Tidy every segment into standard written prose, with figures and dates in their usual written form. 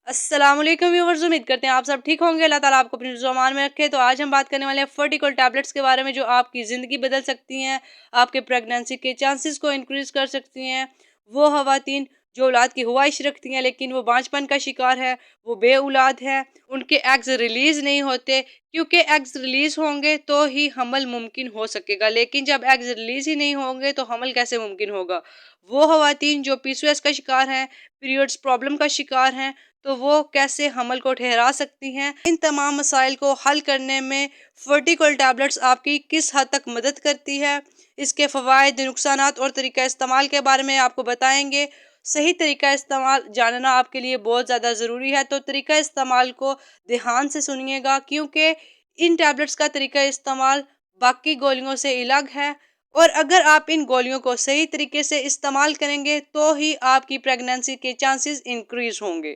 अस्सलाम वालेकुम व्यूअर्स, उम्मीद करते हैं आप सब ठीक होंगे। अल्लाह ताला आपको अपनी ज़ुबान में रखे। तो आज हम बात करने वाले हैं फर्टिकल टैबलेट्स के बारे में, जो आपकी ज़िंदगी बदल सकती हैं, आपके प्रेगनेंसी के चांसेस को इंक्रीज़ कर सकती हैं। वो ख़वातीन जो औलाद की ख्वाहिश रखती हैं लेकिन वो बांझपन का शिकार है, वो बे औलाद है, उनके एग्स रिलीज़ नहीं होते, क्योंकि एग्स रिलीज़ होंगे तो ही हमल मुमकिन हो सकेगा। लेकिन जब एग्स रिलीज़ ही नहीं होंगे तो हमल कैसे मुमकिन होगा। वो ख़वातीन जो पीसीओएस का शिकार हैं, पीरियड्स प्रॉब्लम का शिकार हैं, तो वो कैसे हमल को ठहरा सकती हैं। इन तमाम मसाइल को हल करने में फर्टिकल टैबलेट्स आपकी किस हद तक मदद करती है, इसके फ़वाइद, नुकसानात और तरीका इस्तेमाल के बारे में आपको बताएंगे। सही तरीका इस्तेमाल जानना आपके लिए बहुत ज़्यादा ज़रूरी है, तो तरीका इस्तेमाल को ध्यान से सुनिएगा, क्योंकि इन टैबलेट्स का तरीका इस्तेमाल बाकी गोलियों से अलग है। और अगर आप इन गोलियों को सही तरीके से इस्तेमाल करेंगे तो ही आपकी प्रेगनेंसी के चांसेस इंक्रीज होंगे।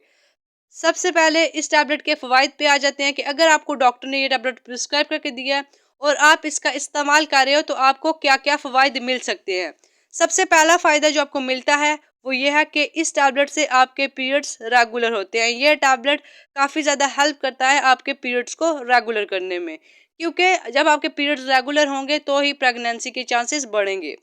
सबसे पहले इस टैबलेट के फ़वाइद पे आ जाते हैं कि अगर आपको डॉक्टर ने ये टैबलेट प्रिस्क्राइब करके दिया है और आप इसका इस्तेमाल कर रहे हो तो आपको क्या क्या फ़वाइद मिल सकते हैं। सबसे पहला फ़ायदा जो आपको मिलता है वो ये है कि इस टैबलेट से आपके पीरियड्स रेगुलर होते हैं। ये टैबलेट काफ़ी ज़्यादा हेल्प करता है आपके पीरियड्स को रेगुलर करने में, क्योंकि जब आपके पीरियड्स रेगुलर होंगे तो ही प्रेगनेंसी के चांसेस बढ़ेंगे।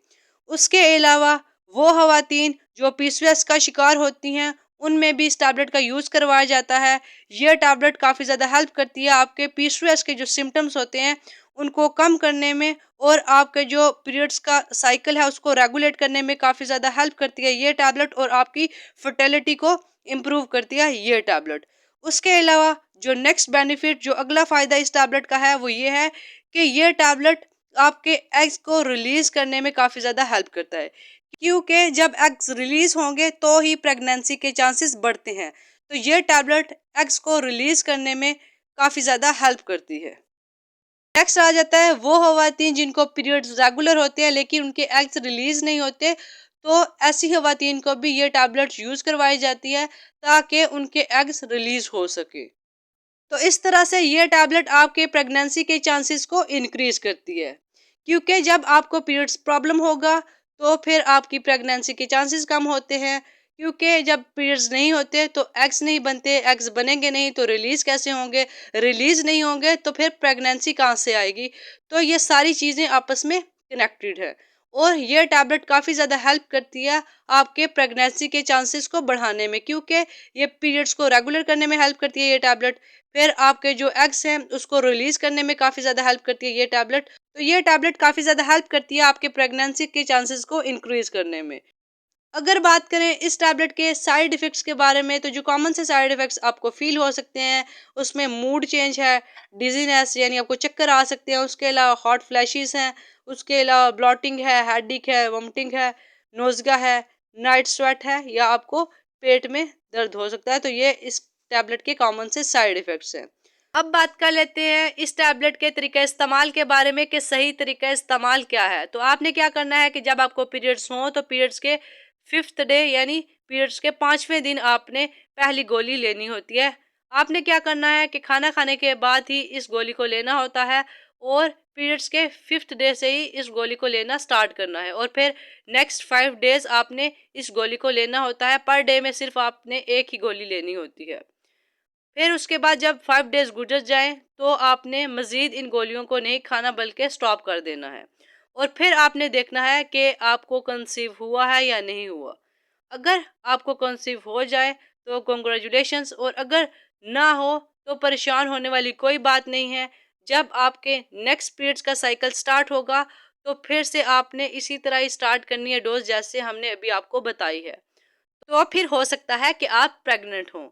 उसके अलावा वो ख़वातीन जो पीसीओएस का शिकार होती हैं, उनमें भी इस टैबलेट का यूज़ करवाया जाता है। ये टैबलेट काफ़ी ज़्यादा हेल्प करती है आपके पीसीओएस के जो सिम्टम्स होते हैं उनको कम करने में, और आपके जो पीरियड्स का साइकिल है उसको रेगुलेट करने में काफ़ी ज़्यादा हेल्प करती है ये टैबलेट, और आपकी फर्टिलिटी को इम्प्रूव करती है ये टैबलेट। उसके अलावा जो नेक्स्ट बेनिफिट, जो अगला फ़ायदा इस टैबलेट का है वो ये है कि ये टैबलेट आपके एग्स को रिलीज़ करने में काफ़ी ज़्यादा हेल्प करता है, क्योंकि जब एग्स रिलीज होंगे तो ही प्रेगनेंसी के चांसेस बढ़ते हैं। तो ये टैबलेट एग्स को रिलीज करने में काफी ज्यादा हेल्प करती है। नेक्स्ट आ जाता है वो ख़वातीन जिनको पीरियड्स रेगुलर होते हैं लेकिन उनके एग्स रिलीज नहीं होते, तो ऐसी ख़वातीन को भी ये टैबलेट यूज करवाई जाती है ताकि उनके एग्स रिलीज हो सके। तो इस तरह से ये टैबलेट आपके प्रेगनेंसी के चांसेस को इंक्रीज करती है, क्योंकि जब आपको पीरियड्स प्रॉब्लम होगा तो फिर आपकी प्रेगनेंसी के चांसेस कम होते हैं, क्योंकि जब पीरियड्स नहीं होते तो एग्स नहीं बनते, एग्स बनेंगे नहीं तो रिलीज कैसे होंगे, रिलीज नहीं होंगे तो फिर प्रेगनेंसी कहाँ से आएगी। तो ये सारी चीज़ें आपस में कनेक्टेड है, और ये टैबलेट काफ़ी ज़्यादा हेल्प करती है आपके प्रेगनेंसी के चांसेस को बढ़ाने में, क्योंकि ये पीरियड्स को रेगुलर करने में हेल्प करती है ये टैबलेट। फिर आपके जो एग्स हैं उसको रिलीज करने में काफी ज्यादा हेल्प करती है ये टैबलेट। तो ये टैबलेट काफी ज्यादा हेल्प करती है आपके प्रेगनेंसी के चांसेस को इंक्रीज करने में। अगर बात करें इस टैबलेट के साइड इफेक्ट्स के बारे में, तो जो कॉमन से साइड इफेक्ट्स आपको फील हो सकते हैं उसमें मूड चेंज है, डिजीनेस यानी आपको चक्कर आ सकते हैं, उसके अलावा हॉट फ्लैशेस हैं, उसके अलावा ब्लॉटिंग है, हेडेक है, वोमिटिंग है, नोज़गा है, नाइट स्वेट है, या आपको पेट में दर्द हो सकता है। तो ये इस टैबलेट के कॉमन से साइड इफेक्ट्स हैं। अब बात कर लेते हैं इस टैबलेट के तरीका इस्तेमाल के बारे में कि सही तरीका इस्तेमाल क्या है। तो आपने क्या करना है कि जब आपको पीरियड्स हो तो पीरियड्स के 5th डे यानी पीरियड्स के 5वें दिन आपने पहली गोली लेनी होती है। आपने क्या करना है कि खाना खाने के बाद ही इस गोली को लेना होता है, और पीरियड्स के 5th डे से ही इस गोली को लेना स्टार्ट करना है, और फिर नेक्स्ट 5 डेज आपने इस गोली को लेना होता है। पर डे में सिर्फ आपने एक ही गोली लेनी होती है। फिर उसके बाद जब 5 डेज गुजर जाएं तो आपने मज़ीद इन गोलियों को नहीं खाना बल्कि स्टॉप कर देना है, और फिर आपने देखना है कि आपको कंसीव हुआ है या नहीं हुआ। अगर आपको कंसीव हो जाए तो कॉन्ग्रेचुलेशंस, और अगर ना हो तो परेशान होने वाली कोई बात नहीं है। जब आपके नेक्स्ट पीरियड्स का साइकिल स्टार्ट होगा तो फिर से आपने इसी तरह ही स्टार्ट करनी है डोज, जैसे हमने अभी आपको बताई है। तो फिर हो सकता है कि आप प्रेग्नेंट हों।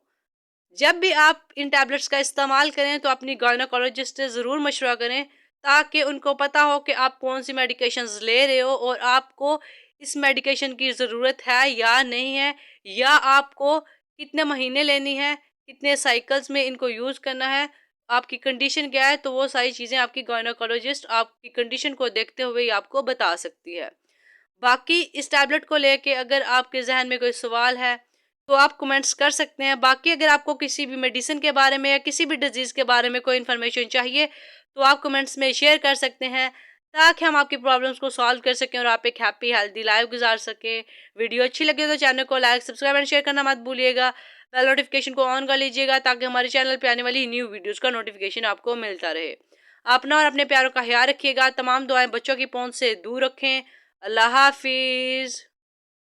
जब भी आप इन टैबलेट्स का इस्तेमाल करें तो अपनी गायनोकोलॉजिस्ट से ज़रूर मशवरा करें, ताकि उनको पता हो कि आप कौन सी मेडिकेशंस ले रहे हो और आपको इस मेडिकेशन की ज़रूरत है या नहीं है, या आपको कितने महीने लेनी है, कितने साइकिल्स में इनको यूज़ करना है, आपकी कंडीशन क्या है। तो वो सारी चीज़ें आपकी गायनोकोलॉजिस्ट आपकी कंडीशन को देखते हुए ही आपको बता सकती है। बाकी इस टैबलेट को लेके अगर आपके जहन में कोई सवाल है तो आप कमेंट्स कर सकते हैं। बाकी अगर आपको किसी भी मेडिसिन के बारे में या किसी भी डिजीज़ के बारे में कोई इन्फॉर्मेशन चाहिए तो आप कमेंट्स में शेयर कर सकते हैं। ताकि हम आपकी प्रॉब्लम्स को सॉल्व कर सकें और आप एक हैप्पी हेल्दी लाइफ गुजार सकें। वीडियो अच्छी लगी तो चैनल को लाइक, सब्सक्राइब एंड शेयर करना मत भूलिएगा। बेल नोटिफिकेशन को ऑन कर लीजिएगा ताकि हमारे चैनल पे आने वाली न्यू वीडियोस का नोटिफिकेशन आपको मिलता रहे। अपना और अपने प्यारों का ख्याल रखिएगा। तमाम दुआएं बच्चों की पहुंच से दूर रखें। अल्लाह हाफिज़।